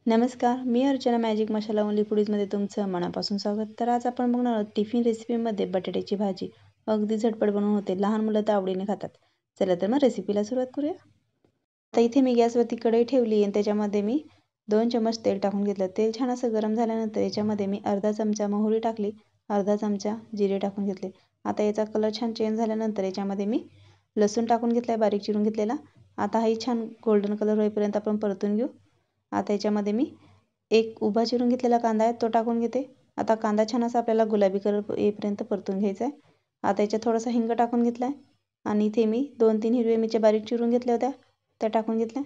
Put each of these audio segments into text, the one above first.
नमस्कार, मी अर्चना मॅजिक मसाला ओनली फूडीजमध्ये तुमचं मनापासून स्वागत. तर आज आपण बघणार आहोत टिफिन रेसिपीमध्ये बटाट्याची भाजी. अगदी झटपट बनवून होते, लहान मुलं तर आवडीने खातात. चला तर मग रेसिपीला सुरुवात करूया. आता इथे मी गॅसवरती कढई ठेवली आणि त्याच्यामध्ये मी 2 चमच तेल टाकून घेतलं. तेल छान असं गरम झाल्यानंतर याच्यामध्ये मी अर्धा चमचा मोहरी टाकली, अर्धा चमचा जिरे टाकून घेतले. आता याचा कलर छान चेंज झाल्यानंतर याच्यामध्ये मी लसूण टाकून घेतला आहे बारीक चिरून घेतलेला. आता हाही छान गोल्डन कलर होईपर्यंत आपण परतून घेऊ. आता याच्यामध्ये मी एक उभा चिरून घेतलेला कांदा आहे तो टाकून घेते. आता कांदा छान असा आपल्याला गुलाबी कलर येईपर्यंत परतून घ्यायचा आहे. आता याच्यात थोडासा हिंग टाकून घेतला आहे आणि इथे मी 2-3 हिरव्या मिरच्या बारीक चिरून घेतल्या होत्या त्या टाकून घेतल्या.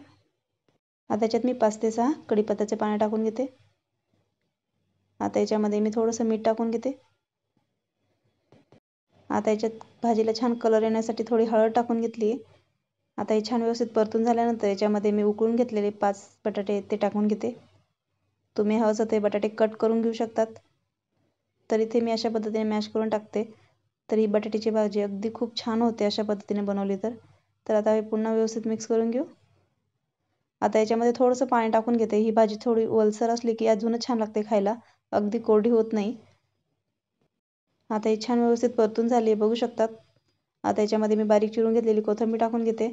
आता याच्यात मी 5 ते 6 कढीपत्त्याचे पाने टाकून घेते. आता याच्यामध्ये मी थोडंसं मीठ टाकून घेते. आता याच्यात भाजीला छान कलर येण्यासाठी थोडी हळद टाकून घेतली आहे. आता हे छान व्यवस्थित परतून झाल्यानंतर याच्यामध्ये मी उकळून घेतलेले 5 बटाटे ते टाकून घेते. तुम्ही हवं ते बटाटे कट करून घेऊ शकतात. तर इथे मी अशा पद्धतीने मॅश करून टाकते. तर ही बटाट्याची भाजी अगदी खूप छान होते अशा पद्धतीने बनवली तर. तर आता हे पुन्हा व्यवस्थित मिक्स करून घेऊ. आता याच्यामध्ये थोडंसं पाणी टाकून घेते. ही भाजी थोडी ओलसर असली की अजूनच छान लागते खायला, अगदी कोरडी होत नाही. आता ही छान व्यवस्थित परतून झाली आहे बघू शकतात. आता याच्यामध्ये मी बारीक चिरून घेतलेली कोथिंबीर टाकून घेते.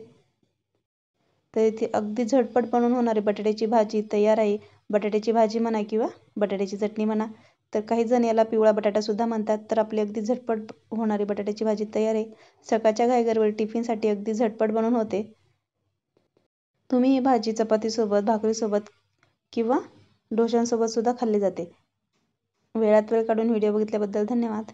तर इथे अगदी झटपट बनवून होणारी बटाट्याची भाजी तयार आहे. बटाट्याची भाजी म्हणा किंवा बटाट्याची चटणी म्हणा, तर काही जण याला पिवळा बटाटासुद्धा म्हणतात. तर आपली अगदी झटपट होणारी बटाट्याची भाजी तयार आहे. सकाळच्या घाईगडबड टिफिनसाठी अगदी झटपट बनवून होते. तुम्ही ही भाजी चपातीसोबत, भाकरीसोबत किंवा डोशांसोबत सुद्धा खाल्ली जाते. वेळात वेळ काढून व्हिडिओ बघितल्याबद्दल धन्यवाद.